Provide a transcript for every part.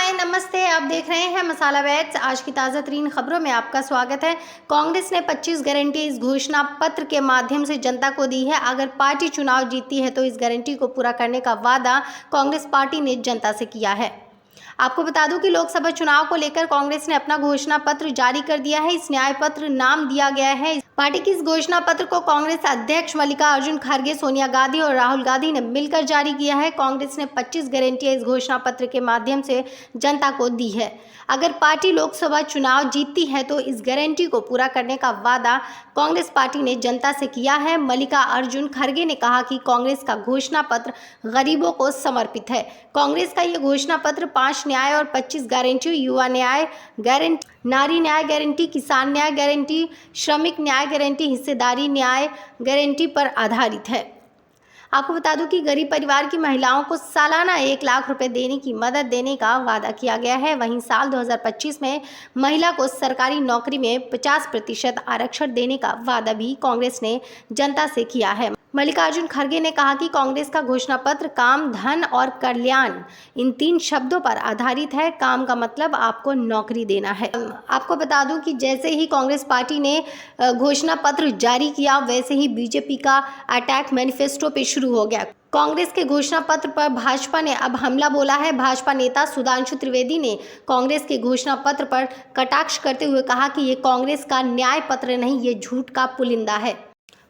हाय नमस्ते, आप देख रहे हैं मसाला बैट्स। आज की ताज़ा तरीन खबरों में आपका स्वागत है। कांग्रेस ने 25 गारंटी इस घोषणा पत्र के माध्यम से जनता को दी है। अगर पार्टी चुनाव जीतती है तो इस गारंटी को पूरा करने का वादा कांग्रेस पार्टी ने जनता से किया है। आपको बता दूं कि लोकसभा चुनाव को लेकर कांग्रेस ने अपना घोषणा पत्र जारी कर दिया है। इस न्याय पत्र नाम दिया गया है। पार्टी की इस घोषणा पत्र को कांग्रेस अध्यक्ष मल्लिकार्जुन खड़गे, सोनिया गांधी और राहुल गांधी ने मिलकर जारी किया है। कांग्रेस ने 25 गारंटियां इस घोषणा पत्र के माध्यम से जनता को दी है। अगर पार्टी लोकसभा चुनाव जीतती है तो इस गारंटी को पूरा करने का वादा कांग्रेस पार्टी ने जनता से किया है। मल्लिकार्जुन खड़गे ने कहा कि कांग्रेस का घोषणा पत्र गरीबों को समर्पित है। कांग्रेस का ये घोषणा पत्र 5 न्याय और 25 गारंटी, युवा न्याय गारंटी, नारी न्याय गारंटी, किसान न्याय गारंटी, श्रमिक न्याय गारंटी, हिस्सेदारी न्याय गारंटी पर आधारित है। आपको बता दूं कि गरीब परिवार की महिलाओं को सालाना 1 लाख रुपए देने की मदद देने का वादा किया गया है। वहीं साल 2025 में महिला को सरकारी नौकरी में 50% आरक्षण देने का वादा भी कांग्रेस ने जनता से किया है। मल्लिकार्जुन खड़गे ने कहा कि कांग्रेस का घोषणा पत्र काम, धन और कल्याण इन 3 शब्दों पर आधारित है। काम का मतलब आपको नौकरी देना है। आपको बता दूं कि जैसे ही कांग्रेस पार्टी ने घोषणा पत्र जारी किया वैसे ही बीजेपी का अटैक मैनिफेस्टो पे शुरू हो गया। कांग्रेस के घोषणा पत्र पर भाजपा ने अब हमला बोला है। भाजपा नेता सुधांशु त्रिवेदी ने कांग्रेस के घोषणा पत्र पर कटाक्ष करते हुए कहा कि ये कांग्रेस का न्याय पत्र नहीं, ये झूठ का पुलिंदा है।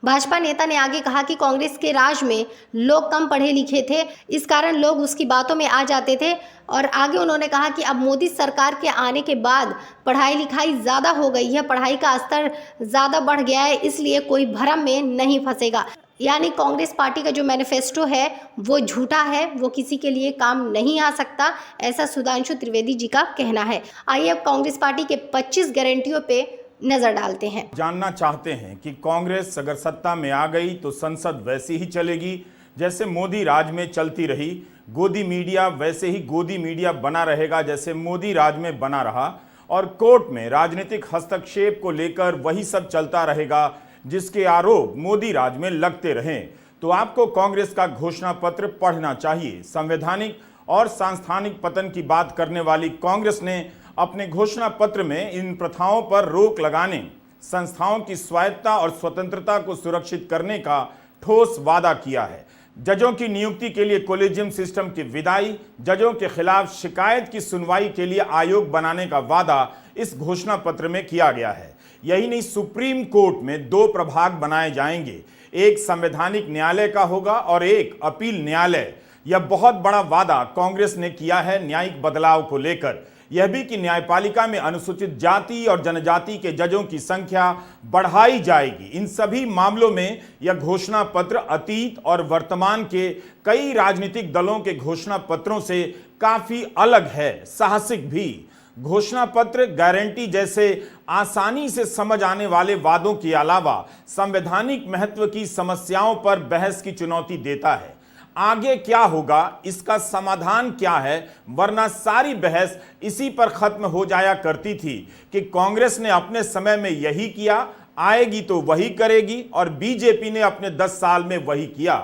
भाजपा नेता ने आगे कहा कि कांग्रेस के राज में लोग कम पढ़े लिखे थे, इस कारण लोग उसकी बातों में आ जाते थे। और आगे उन्होंने कहा कि अब मोदी सरकार के आने के बाद पढ़ाई लिखाई ज़्यादा हो गई है, पढ़ाई का स्तर ज़्यादा बढ़ गया है, इसलिए कोई भ्रम में नहीं फंसेगा। यानी कांग्रेस पार्टी का जो मैनिफेस्टो है वो झूठा है, वो किसी के लिए काम नहीं आ सकता, ऐसा सुधांशु त्रिवेदी जी का कहना है। आइए अब कांग्रेस पार्टी के 25 गारंटियों पे नजर डालते हैं। जानना चाहते हैं कि कांग्रेस अगर सत्ता में आ गई तो संसद वैसी ही चलेगी जैसे मोदी राज में चलती रही, गोदी मीडिया वैसे ही गोदी मीडिया बना रहेगा जैसे मोदी राज में बना रहा, और कोर्ट में राजनीतिक हस्तक्षेप को लेकर वही सब चलता रहेगा जिसके आरोप मोदी राज में लगते रहें। तो आपको कांग्रेस का घोषणा पत्र पढ़ना चाहिए। संवैधानिक और सांस्थानिक पतन की बात करने वाली कांग्रेस ने अपने घोषणा पत्र में इन प्रथाओं पर रोक लगाने, संस्थाओं की स्वायत्तता और स्वतंत्रता को सुरक्षित करने का ठोस वादा किया है। जजों की नियुक्ति के लिए कोलेजियम सिस्टम की विदाई, जजों के खिलाफ शिकायत की सुनवाई के लिए आयोग बनाने का वादा इस घोषणा पत्र में किया गया है। यही नहीं, सुप्रीम कोर्ट में 2 प्रभाग बनाए जाएंगे, एक संवैधानिक न्यायालय का होगा और एक अपील न्यायालय। यह बहुत बड़ा वादा कांग्रेस ने किया है न्यायिक बदलाव को लेकर। यह भी कि न्यायपालिका में अनुसूचित जाति और जनजाति के जजों की संख्या बढ़ाई जाएगी। इन सभी मामलों में यह घोषणा पत्र अतीत और वर्तमान के कई राजनीतिक दलों के घोषणा पत्रों से काफी अलग है, साहसिक भी। घोषणा पत्र गारंटी जैसे आसानी से समझ आने वाले वादों के अलावा संवैधानिक महत्व की समस्याओं पर बहस की चुनौती देता है। आगे क्या होगा, इसका समाधान क्या है, वरना सारी बहस इसी पर खत्म हो जाया करती थी कि कांग्रेस ने अपने समय में यही किया, आएगी तो वही करेगी, और बीजेपी ने अपने 10 साल में वही किया।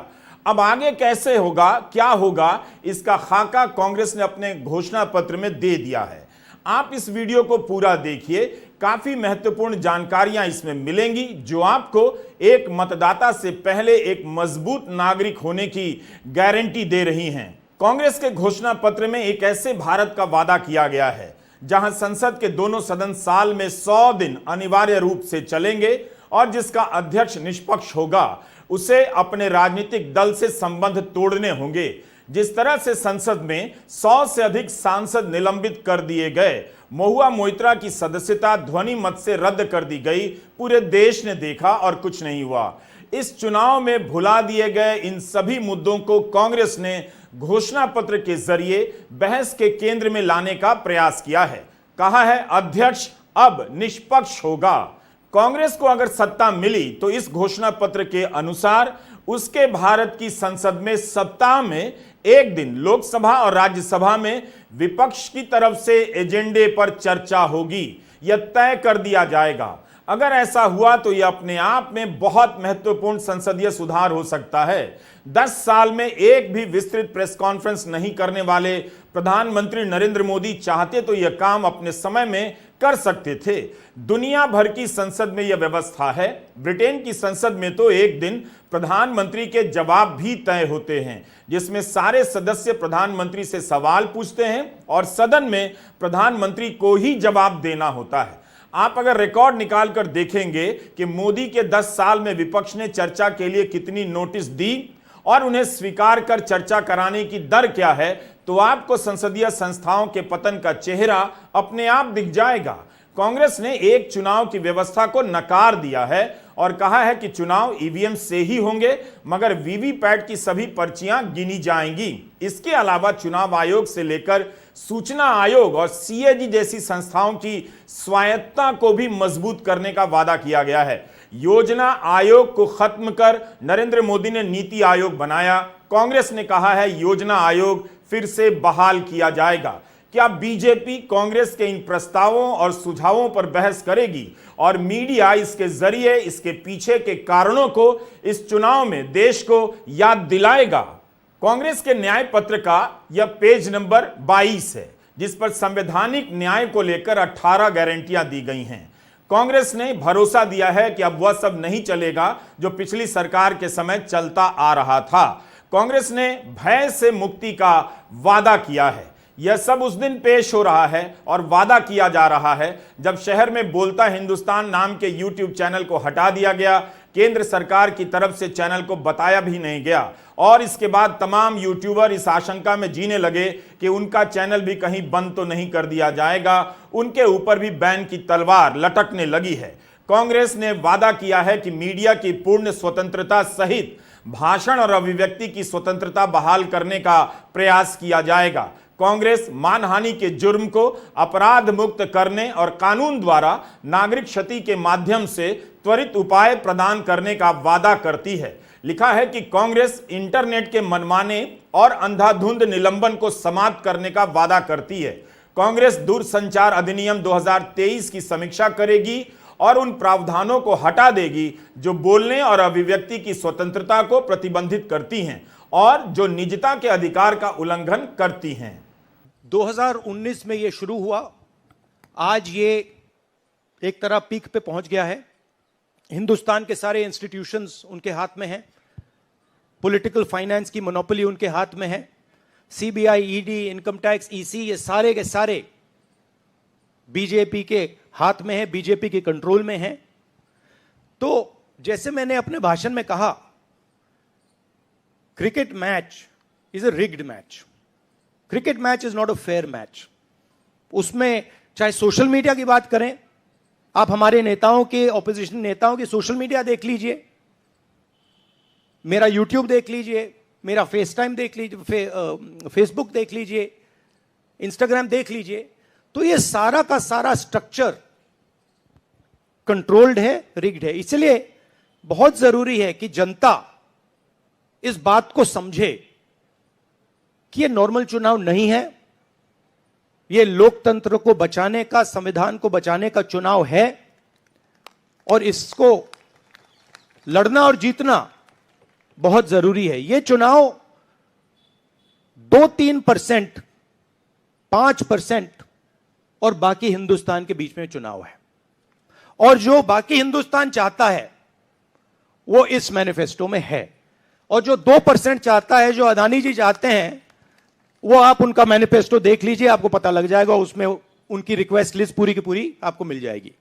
अब आगे कैसे होगा, क्या होगा, इसका खाका कांग्रेस ने अपने घोषणा पत्र में दे दिया है। आप इस वीडियो को पूरा देखिए, काफी महत्वपूर्ण जानकारियां इसमें मिलेंगी जो आपको एक मतदाता से पहले एक मजबूत नागरिक होने की गारंटी दे रही हैं। कांग्रेस के घोषणा पत्र में एक ऐसे भारत का वादा किया गया है जहां संसद के दोनों सदन साल में 100 दिन अनिवार्य रूप से चलेंगे और जिसका अध्यक्ष निष्पक्ष होगा। उसे अपने राजनीतिक दल से संबंध तोड़ने होंगे। जिस तरह से संसद में 100 से अधिक सांसद निलंबित कर दिए गए, महुआ मोइत्रा की सदस्यता ध्वनि मत से रद्द कर दी गई, पूरे देश ने देखा और कुछ नहीं हुआ। इस चुनाव में भुला दिए गए इन सभी मुद्दों को कांग्रेस ने घोषणा पत्र के जरिए बहस के केंद्र में लाने का प्रयास किया है। कहा है अध्यक्ष अब निष्पक्ष होगा। कांग्रेस को अगर सत्ता मिली तो इस घोषणा पत्र के अनुसार उसके भारत की संसद में सप्ताह में 1 दिन लोकसभा और राज्यसभा में विपक्ष की तरफ से एजेंडे पर चर्चा होगी। यह तय कर दिया जाएगा। अगर ऐसा हुआ तो यह अपने आप में बहुत महत्वपूर्ण संसदीय सुधार हो सकता है। 10 साल में एक भी विस्तृत प्रेस कॉन्फ्रेंस नहीं करने वाले प्रधानमंत्री नरेंद्र मोदी चाहते तो यह काम अपने समय में कर सकते थे। दुनिया भर की संसद में यह व्यवस्था है। ब्रिटेन की संसद में तो एक दिन प्रधानमंत्री के जवाब भी तय होते हैं, जिसमें सारे सदस्य प्रधानमंत्री से सवाल पूछते हैं और सदन में प्रधानमंत्री को ही जवाब देना होता है। आप अगर रिकॉर्ड निकाल कर देखेंगे कि मोदी के 10 साल में विपक्ष ने चर्चा के लिए कितनी नोटिस दी और उन्हें स्वीकार कर चर्चा कराने की दर क्या है, तो आपको संसदीय संस्थाओं के पतन का चेहरा अपने आप दिख जाएगा। कांग्रेस ने एक चुनाव की व्यवस्था को नकार दिया है और कहा है कि चुनाव ईवीएम से ही होंगे, मगर वीवीपैट की सभी पर्चियां गिनी जाएंगी। इसके अलावा चुनाव आयोग से लेकर सूचना आयोग और सीएजी जैसी संस्थाओं की स्वायत्तता को भी मजबूत करने का वादा किया गया है। योजना आयोग को खत्म कर नरेंद्र मोदी ने नीति आयोग बनाया। कांग्रेस ने कहा है योजना आयोग फिर से बहाल किया जाएगा। क्या बीजेपी कांग्रेस के इन प्रस्तावों और सुझावों पर बहस करेगी और मीडिया इसके जरिए इसके पीछे के कारणों को इस चुनाव में देश को याद दिलाएगा? कांग्रेस के न्याय पत्र का यह पेज नंबर 22 है, जिस पर संवैधानिक न्याय को लेकर 18 गारंटियां दी गई हैं। कांग्रेस ने भरोसा दिया है कि अब वह सब नहीं चलेगा जो पिछली सरकार के समय चलता आ रहा था। कांग्रेस ने भय से मुक्ति का वादा किया है। यह सब उस दिन पेश हो रहा है और वादा किया जा रहा है जब शहर में बोलता हिंदुस्तान नाम के यूट्यूब चैनल को हटा दिया गया। केंद्र सरकार की तरफ से चैनल को बताया भी नहीं गया और इसके बाद तमाम यूट्यूबर इस आशंका में जीने लगे कि उनका चैनल भी कहीं बंद तो नहीं कर दिया जाएगा। उनके ऊपर भी बैन की तलवार लटकने लगी है। कांग्रेस ने वादा किया है कि मीडिया की पूर्ण स्वतंत्रता सहित भाषण और अभिव्यक्ति की स्वतंत्रता बहाल करने का प्रयास किया जाएगा। कांग्रेस मानहानि के जुर्म को अपराध मुक्त करने और कानून द्वारा नागरिक क्षति के माध्यम से त्वरित उपाय प्रदान करने का वादा करती है। लिखा है कि कांग्रेस इंटरनेट के मनमाने और अंधाधुंध निलंबन को समाप्त करने का वादा करती है। कांग्रेस दूरसंचार अधिनियम 2023 की समीक्षा करेगी और उन प्रावधानों को हटा देगी जो बोलने और अभिव्यक्ति की स्वतंत्रता को प्रतिबंधित करती हैं और जो निजता के अधिकार का उल्लंघन करती हैं। 2019 में ये शुरू हुआ, आज ये एक तरह पीक पे पहुंच गया है। हिंदुस्तान के सारे इंस्टीट्यूशंस उनके हाथ में हैं, पॉलिटिकल फाइनेंस की मोनोपोली उनके हाथ में है। CBI, ED, income tax, EC, ये सारे के सारे बीजेपी के हाथ में है, बीजेपी के कंट्रोल में है। तो जैसे मैंने अपने भाषण में कहा, cricket match is a rigged match. Cricket match is not a fair match. उसमें चाहे सोशल मीडिया की बात करें, आप हमारे नेताओं के, ऑपोजिशन नेताओं के सोशल मीडिया देख लीजिए, मेरा यूट्यूब देख लीजिए, मेरा फेस टाइम देख लीजिए, फेसबुक देख लीजिए, इंस्टाग्राम देख लीजिए, तो ये सारा का सारा स्ट्रक्चर कंट्रोल्ड है, रिग्ड है। इसलिए बहुत जरूरी है कि जनता इस बात को समझे कि ये नॉर्मल चुनाव नहीं है, ये लोकतंत्र को बचाने का, संविधान को बचाने का चुनाव है और इसको लड़ना और जीतना बहुत जरूरी है। ये चुनाव 2-3%, 5% और बाकी हिंदुस्तान के बीच में चुनाव है, और जो बाकी हिंदुस्तान चाहता है वो इस मैनिफेस्टो में है, और जो 2% चाहता है, जो अदानी जी चाहते हैं, वो आप उनका मैनिफेस्टो देख लीजिए, आपको पता लग जाएगा। उसमें उनकी रिक्वेस्ट लिस्ट पूरी की पूरी आपको मिल जाएगी।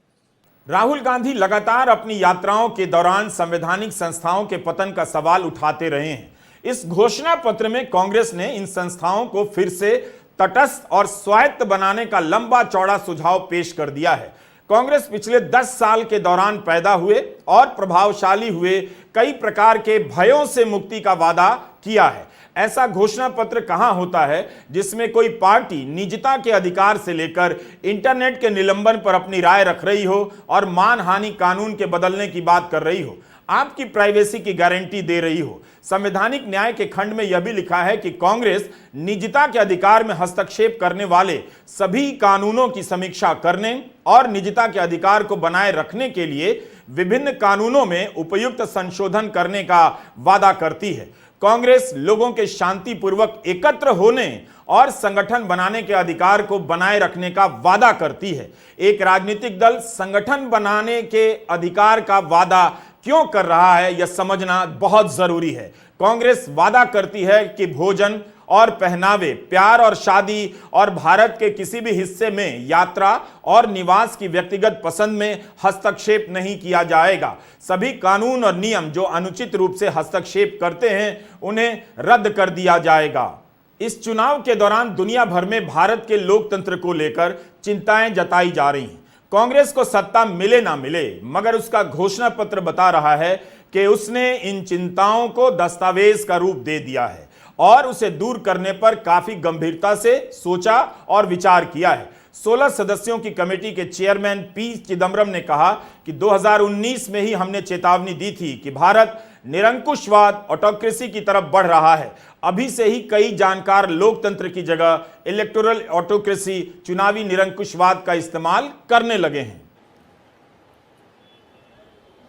राहुल गांधी लगातार अपनी यात्राओं के दौरान संवैधानिक संस्थाओं के पतन का सवाल उठाते रहे हैं। इस घोषणा पत्र में कांग्रेस ने इन संस्थाओं को फिर से तटस्थ और स्वायत्त बनाने का लंबा चौड़ा सुझाव पेश कर दिया है। कांग्रेस पिछले 10 साल के दौरान पैदा हुए और प्रभावशाली हुए कई प्रकार के भयों से मुक्ति का वादा किया है। ऐसा घोषणा पत्र कहां होता है जिसमें कोई पार्टी निजता के अधिकार से लेकर इंटरनेट के निलंबन पर अपनी राय रख रही हो और मानहानि कानून के बदलने की बात कर रही हो। आपकी प्राइवेसी की गारंटी दे रही हो। संवैधानिक न्याय के खंड में यह भी लिखा है कि कांग्रेस निजता के अधिकार में हस्तक्षेप करने वाले सभी कानूनों की समीक्षा करने और निजता के अधिकार को बनाए रखने के लिए विभिन्न कानूनों में उपयुक्त संशोधन करने का वादा करती है। कांग्रेस लोगों के शांतिपूर्वक एकत्र होने और संगठन बनाने के अधिकार को बनाए रखने का वादा करती है। एक राजनीतिक दल संगठन बनाने के अधिकार का वादा क्यों कर रहा है, यह समझना बहुत जरूरी है। कांग्रेस वादा करती है कि भोजन और पहनावे, प्यार और शादी और भारत के किसी भी हिस्से में यात्रा और निवास की व्यक्तिगत पसंद में हस्तक्षेप नहीं किया जाएगा। सभी कानून और नियम जो अनुचित रूप से हस्तक्षेप करते हैं उन्हें रद्द कर दिया जाएगा। इस चुनाव के दौरान दुनिया भर में भारत के लोकतंत्र को लेकर चिंताएं जताई जा रही हैं। कांग्रेस को सत्ता मिले ना मिले, मगर उसका घोषणा पत्र बता रहा है कि उसने इन चिंताओं को दस्तावेज का रूप दे दिया है और उसे दूर करने पर काफी गंभीरता से सोचा और विचार किया है। 16 सदस्यों की कमेटी के चेयरमैन पी चिदम्बरम ने कहा कि 2019 में ही हमने चेतावनी दी थी कि भारत निरंकुशवाद, ऑटोक्रेसी की तरफ बढ़ रहा है। अभी से ही कई जानकार लोकतंत्र की जगह इलेक्टोरल ऑटोक्रेसी, चुनावी निरंकुशवाद का इस्तेमाल करने लगे हैं।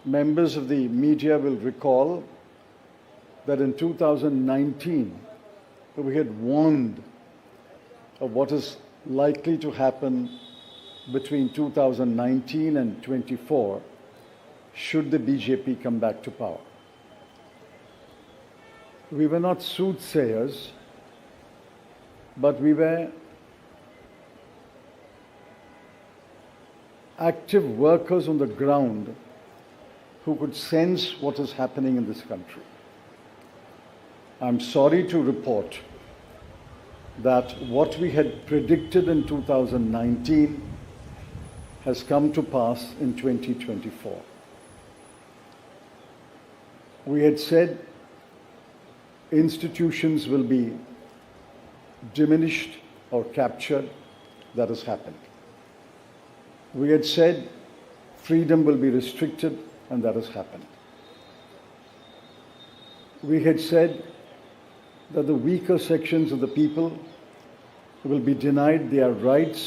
Members of the media will recall that in 2019 we had warned of what is likely to happen between 2019 and 24 should the BJP come back to power. We were not soothsayers, but we were active workers on the ground who could sense what is happening in this country. I'm sorry to report that what we had predicted in 2019 has come to pass in 2024. We had said institutions will be diminished or captured. That has happened. We had said freedom will be restricted, and that has happened. We had said that the weaker sections of the people will be denied their rights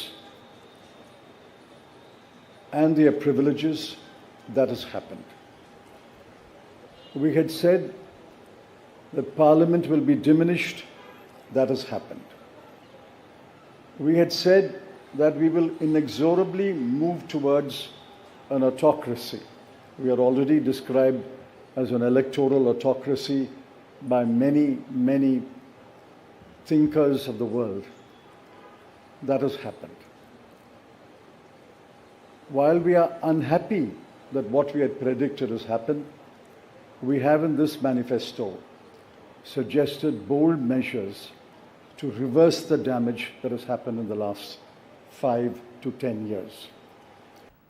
and their privileges. That has happened. We had said that Parliament will be diminished. That has happened. We had said that we will inexorably move towards an autocracy. We are already described as an electoral autocracy by many, many thinkers of the world. That has happened. While we are unhappy that what we had predicted has happened, we have in this manifesto suggested bold measures to reverse the damage that has happened in the last 5 to 10 years.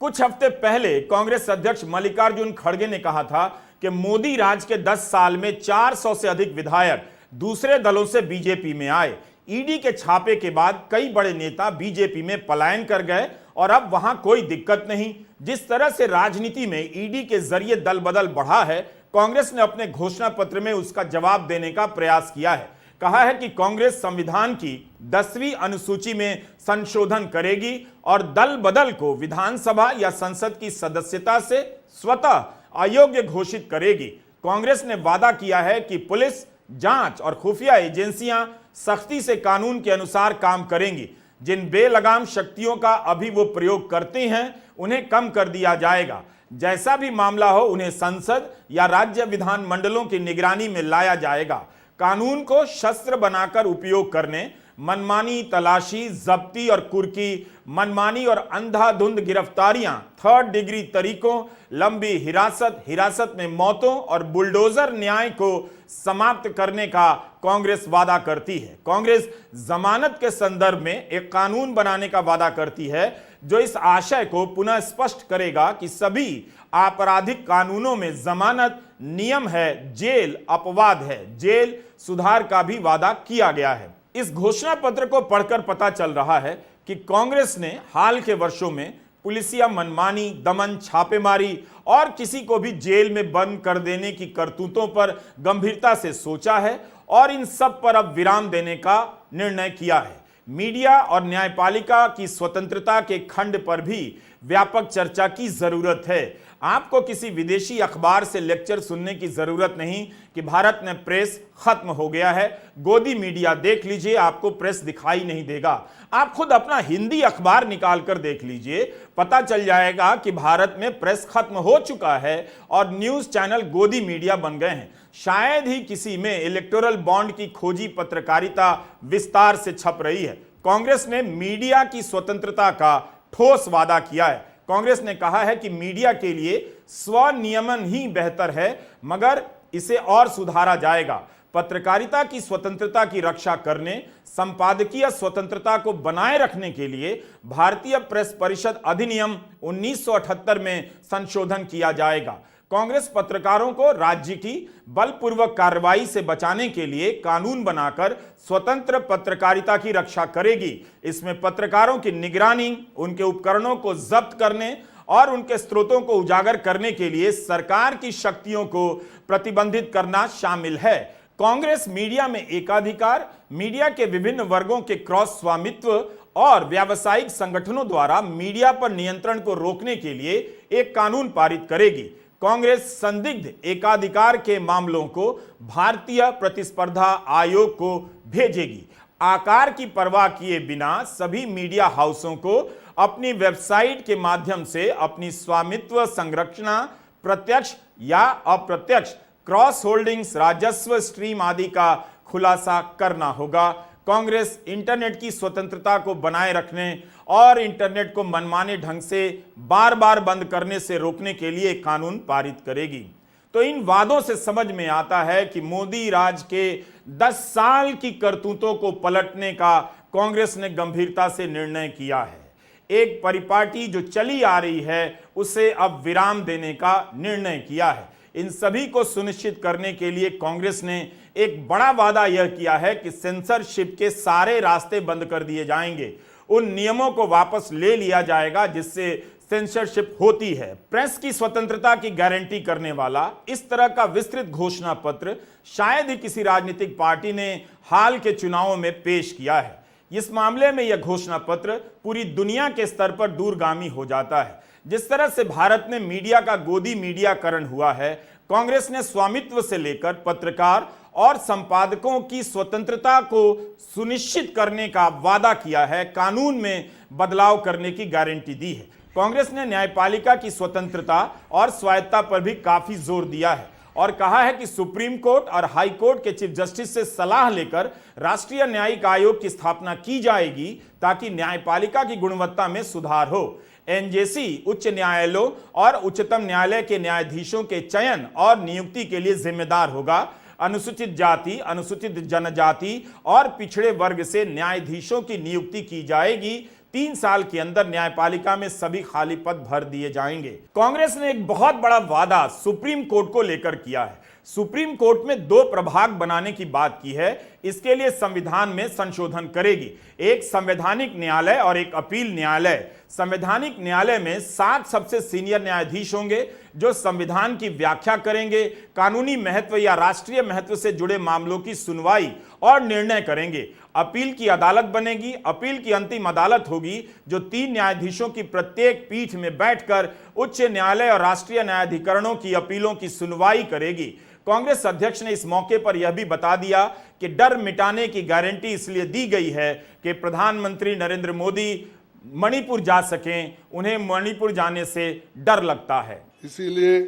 कुछ हफ्ते पहले कांग्रेस अध्यक्ष मल्लिकार्जुन खड़गे ने कहा था कि मोदी राज के 10 साल में 400 से अधिक विधायक दूसरे दलों से बीजेपी में आए। ईडी के छापे के बाद कई बड़े नेता बीजेपी में पलायन कर गए और अब वहां कोई दिक्कत नहीं। जिस तरह से राजनीति में ईडी के जरिए दल बदल बढ़ा है, कांग्रेस ने अपने घोषणा पत्र में उसका जवाब देने का प्रयास किया है। कहा है कि कांग्रेस संविधान की 10वीं अनुसूची में संशोधन करेगी और दल बदल को विधानसभा या संसद की सदस्यता से स्वतः अयोग्य घोषित करेगी। कांग्रेस ने वादा किया है कि पुलिस, जांच और खुफिया एजेंसियां सख्ती से कानून के अनुसार काम करेंगी। जिन बेलगाम शक्तियों का अभी वो प्रयोग करते हैं उन्हें कम कर दिया जाएगा। जैसा भी मामला हो उन्हें संसद या राज्य विधान मंडलों की निगरानी में लाया जाएगा। कानून को शस्त्र बनाकर उपयोग करने, मनमानी तलाशी, जब्ती और कुर्की, मनमानी और अंधाधुंध गिरफ्तारियां, थर्ड डिग्री तरीकों, लंबी हिरासत में मौतों और बुलडोजर न्याय को समाप्त करने का कांग्रेस वादा करती है। कांग्रेस जमानत के संदर्भ में एक कानून बनाने का वादा करती है जो इस आशय को पुनः स्पष्ट करेगा कि सभी आपराधिक कानूनों में जमानत नियम है, जेल अपवाद है। जेल सुधार का भी वादा किया गया है। इस घोषणा पत्र को पढ़कर पता चल रहा है कि कांग्रेस ने हाल के वर्षों में पुलिसिया मनमानी, दमन, छापेमारी और किसी को भी जेल में बंद कर देने की करतूतों पर गंभीरता से सोचा है और इन सब पर अब विराम देने का निर्णय किया है। मीडिया और न्यायपालिका की स्वतंत्रता के खंड पर भी व्यापक चर्चा की जरूरत है। आपको किसी विदेशी अखबार से लेक्चर सुनने की जरूरत नहीं कि भारत में प्रेस खत्म हो गया है। गोदी मीडिया देख लीजिए, आपको प्रेस दिखाई नहीं देगा। आप खुद अपना हिंदी अखबार निकाल कर देख लीजिए, पता चल जाएगा कि भारत में प्रेस खत्म हो चुका है और न्यूज चैनल गोदी मीडिया बन गए हैं। शायद ही किसी में इलेक्टोरल बॉन्ड की खोजी पत्रकारिता विस्तार से छप रही है। कांग्रेस ने मीडिया की स्वतंत्रता का ठोस वादा किया है। कांग्रेस ने कहा है कि मीडिया के लिए स्वनियमन ही बेहतर है, मगर इसे और सुधारा जाएगा। पत्रकारिता की स्वतंत्रता की रक्षा करने, संपादकीय स्वतंत्रता को बनाए रखने के लिए भारतीय प्रेस परिषद अधिनियम 1978 में संशोधन किया जाएगा। कांग्रेस पत्रकारों को राज्य की बलपूर्वक कार्रवाई से बचाने के लिए कानून बनाकर स्वतंत्र पत्रकारिता की रक्षा करेगी। इसमें पत्रकारों की निगरानी, उनके उपकरणों को जब्त करने और उनके स्रोतों को उजागर करने के लिए सरकार की शक्तियों को प्रतिबंधित करना शामिल है। कांग्रेस मीडिया में एकाधिकार, मीडिया के विभिन्न वर्गों के क्रॉस स्वामित्व और व्यावसायिक संगठनों द्वारा मीडिया पर नियंत्रण को रोकने के लिए एक कानून पारित करेगी। कांग्रेस संदिग्ध एकाधिकार के मामलों को भारतीय प्रतिस्पर्धा आयोग को भेजेगी। आकार की परवाह किए बिना सभी मीडिया हाउसों को अपनी वेबसाइट के माध्यम से अपनी स्वामित्व संरचना, प्रत्यक्ष या अप्रत्यक्ष क्रॉस होल्डिंग्स, राजस्व स्ट्रीम आदि का खुलासा करना होगा। कांग्रेस इंटरनेट की स्वतंत्रता को बनाए रखने और इंटरनेट को मनमाने ढंग से बार बार बंद करने से रोकने के लिए कानून पारित करेगी। तो इन वादों से समझ में आता है कि मोदी राज के 10 साल की करतूतों को पलटने का कांग्रेस ने गंभीरता से निर्णय किया है। एक परिपाटी जो चली आ रही है उसे अब विराम देने का निर्णय किया है। इन सभी को सुनिश्चित करने के लिए कांग्रेस ने एक बड़ा वादा यह किया है कि सेंसरशिप के सारे रास्ते बंद कर दिए जाएंगे। उन नियमों को वापस ले लिया जाएगा जिससे सेंसरशिप होती है। प्रेस की स्वतंत्रता की गारंटी करने वाला इस तरह का विस्तृत घोषणा पत्र शायद ही किसी राजनीतिक पार्टी ने हाल के चुनावों में पेश किया है। इस मामले में यह घोषणा पत्र पूरी दुनिया के स्तर पर दूरगामी हो जाता है। जिस तरह से भारत में मीडिया का गोदी मीडियाकरण हुआ है, कांग्रेस ने स्वामित्व से लेकर पत्रकार और संपादकों की स्वतंत्रता को सुनिश्चित करने का वादा किया है, कानून में बदलाव करने की गारंटी दी है। कांग्रेस ने न्यायपालिका की स्वतंत्रता और स्वायत्ता पर भी काफी जोर दिया है और कहा है कि सुप्रीम कोर्ट और हाई कोर्ट के चीफ जस्टिस से सलाह लेकर राष्ट्रीय न्यायिक आयोग की स्थापना की जाएगी ताकि न्यायपालिका की गुणवत्ता में सुधार हो। एनजेसी उच्च न्यायालयों और उच्चतम न्यायालय के न्यायाधीशों के चयन और नियुक्ति के लिए जिम्मेदार होगा। अनुसूचित जाति, अनुसूचित जनजाति और पिछड़े वर्ग से न्यायाधीशों की नियुक्ति की जाएगी। 3 साल के अंदर न्यायपालिका में सभी खाली पद भर दिए जाएंगे। कांग्रेस ने एक बहुत बड़ा वादा सुप्रीम कोर्ट को लेकर किया है। सुप्रीम कोर्ट में 2 प्रभाग बनाने की बात की है। इसके लिए संविधान में संशोधन करेगी, एक संवैधानिक न्यायालय और एक अपील न्यायालय। संवैधानिक न्यायालय में 7 सबसे सीनियर न्यायाधीश होंगे जो संविधान की व्याख्या करेंगे, कानूनी महत्व या राष्ट्रीय महत्व से जुड़े मामलों की सुनवाई और निर्णय करेंगे। अपील की अदालत बनेगी। अपील की अंतिम अदालत होगी जो 3 न्यायाधीशों की प्रत्येक पीठ में बैठकर उच्च न्यायालय और राष्ट्रीय न्यायाधिकरणों की अपीलों की सुनवाई करेगी। कांग्रेस अध्यक्ष ने इस मौके पर यह भी बता दिया कि डर मिटाने की गारंटी इसलिए दी गई है कि प्रधानमंत्री नरेंद्र मोदी मणिपुर जा सकें। उन्हें मणिपुर जाने से डर लगता है। इसीलिए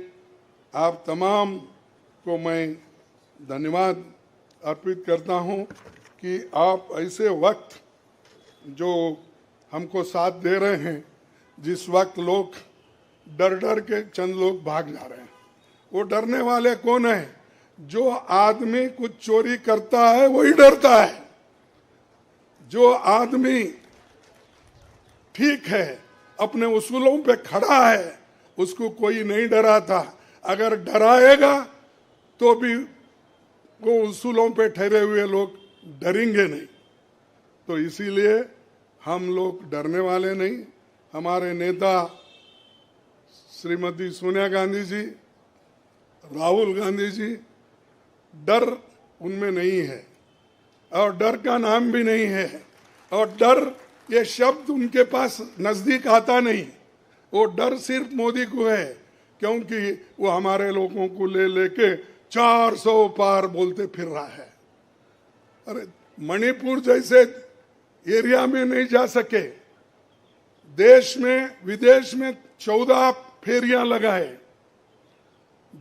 आप तमाम को मैं धन्यवाद अर्पित करता हूं कि आप ऐसे वक्त जो हमको साथ दे रहे हैं, जिस वक्त लोग डर डर के चंद लोग भाग जा रहे हैं। वो डरने वाले कौन है? जो आदमी कुछ चोरी करता है वही डरता है। जो आदमी ठीक है, अपने उसूलों पे खड़ा है, उसको कोई नहीं डराता। अगर डराएगा तो भी वो उसूलों पे ठहरे हुए लोग डरेंगे नहीं। तो इसीलिए हम लोग डरने वाले नहीं, हमारे नेता श्रीमती सोनिया गांधी जी, राहुल गांधी जी, डर उनमें नहीं है और डर का नाम भी नहीं है और डर ये शब्द उनके पास नजदीक आता नहीं। वो डर सिर्फ मोदी को है, क्योंकि वो हमारे लोगों को ले लेके 400 पार बोलते फिर रहा है। अरे मणिपुर जैसे एरिया में नहीं जा सके, देश में विदेश में 14 फेरियां लगाए,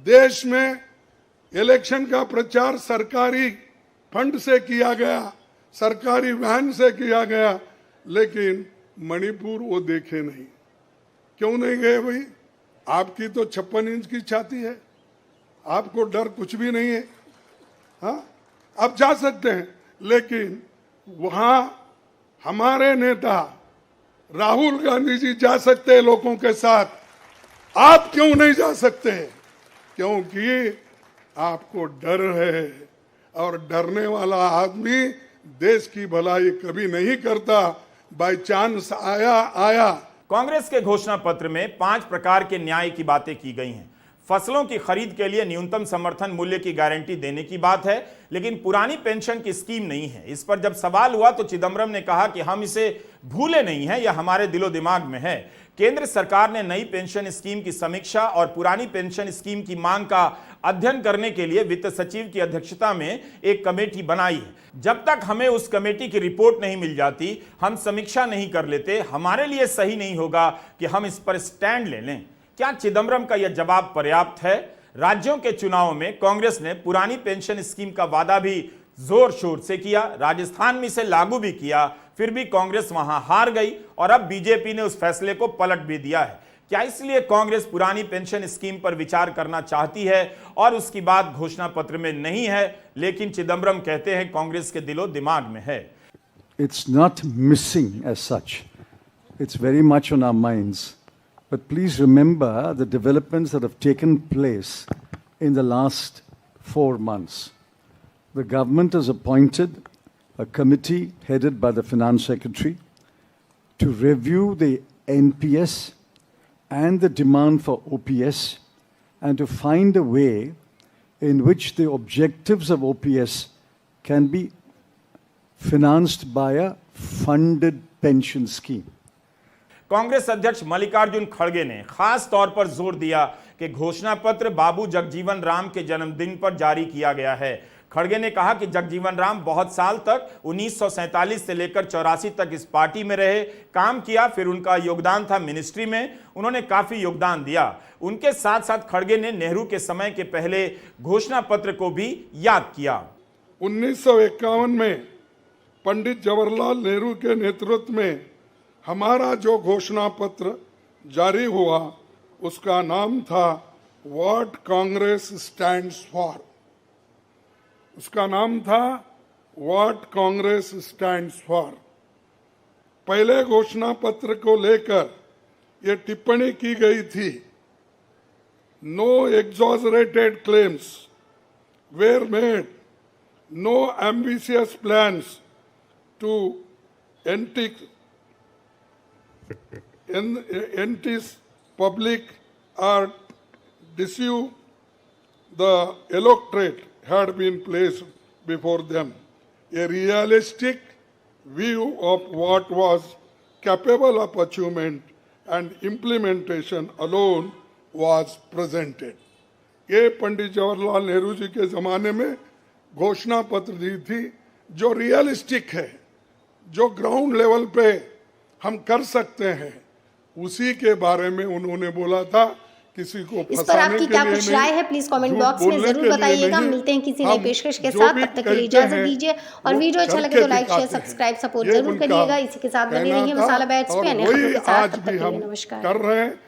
देश में इलेक्शन का प्रचार सरकारी फंड से किया गया, सरकारी वैन से किया गया, लेकिन मणिपुर वो देखे नहीं। क्यों नहीं गए भाई? आपकी तो 56 इंच की छाती है, आपको डर कुछ भी नहीं है। हाँ, आप जा सकते हैं, लेकिन वहां हमारे नेता राहुल गांधी जी जा सकते हैं लोगों के साथ। आप क्यों नहीं जा सकते? क्योंकि आपको डर है और डरने वाला आदमी देश की भलाई कभी नहीं करता। बाय चांस आया। कांग्रेस के घोषणा पत्र में 5 प्रकार के न्याय की बातें की गई हैं। फसलों की खरीद के लिए न्यूनतम समर्थन मूल्य की गारंटी देने की बात है, लेकिन पुरानी पेंशन की स्कीम नहीं है। इस पर जब सवाल हुआ तो चिदंबरम ने कहा कि हम इसे भूले नहीं हैं, यह हमारे दिलो दिमाग में है। केंद्र सरकार ने नई पेंशन स्कीम की समीक्षा और पुरानी पेंशन स्कीम की मांग का अध्ययन करने के लिए वित्त सचिव की अध्यक्षता में एक कमेटी बनाई है। जब तक हमें उस कमेटी की रिपोर्ट नहीं मिल जाती, हम समीक्षा नहीं कर लेते। हमारे लिए सही नहीं होगा कि हम इस पर स्टैंड ले लें। क्या चिदंबरम का यह जवाब पर्याप्त है? राज्यों के चुनाव में कांग्रेस ने पुरानी पेंशन स्कीम का वादा भी जोर शोर से किया, राजस्थान में इसे लागू भी किया, फिर भी कांग्रेस वहां हार गई और अब बीजेपी ने उस फैसले को पलट भी दिया है। क्या इसलिए कांग्रेस पुरानी पेंशन स्कीम पर विचार करना चाहती है और उसकी बात घोषणा पत्र में नहीं है, लेकिन चिदंबरम कहते हैं कांग्रेस के दिलो दिमाग में है। It's not missing as such. It's very much on our minds. But please remember the developments that have taken place in the last 4 months. The government has appointed a committee headed by the Finance Secretary to review the NPS and the demand for OPS and to find a way in which the objectives of OPS can be financed by a funded pension scheme. Congress अध्यक्ष मल्लिकार्जुन खड़गे ने खास तौर पर जोर दिया कि घोषणा पत्र बाबू जगजीवन राम के जन्मदिन पर जारी किया गया है। खड़गे ने कहा कि जगजीवन राम बहुत साल तक 1947 से लेकर 84 तक इस पार्टी में रहे, काम किया, फिर उनका योगदान था मिनिस्ट्री में, उन्होंने काफी योगदान दिया। उनके साथ साथ खड़गे ने नेहरू के समय के पहले घोषणा पत्र को भी याद किया। 1951 में पंडित जवाहरलाल नेहरू के नेतृत्व में हमारा जो घोषणा पत्र जारी हुआ, उसका नाम था व्हाट कांग्रेस स्टैंड्स फॉर। उसका नाम था व्हाट कांग्रेस स्टैंड्स फॉर। पहले घोषणा पत्र को लेकर ये टिप्पणी की गई थी, no exaggerated claims were made, no ambitious plans to entice public or deceive the electorate had been placed before them. A realistic view of what was capable of achievement and implementation alone was presented. ये पंडित जवाहरलाल नेहरू जी के जमाने में घोषणा पत्र दी थी, जो realistic है, जो ग्राउंड लेवल पे हम कर सकते हैं, उसी के बारे में उन्होंने बोला था। किसी को इस पर आपकी क्या कुछ राय है, प्लीज कमेंट बॉक्स में जरूर बताइएगा। मिलते हैं किसी नई पेशकश के साथ, तब तक के लिए इजाजत दीजिए और वीडियो अच्छा लगे तो लाइक शेयर सब्सक्राइब सपोर्ट जरूर करिएगा। इसी के साथ बने रहिए मसाला बैट्स पे अन्य खबरों के साथ, तब तक के लिए नमस्कार।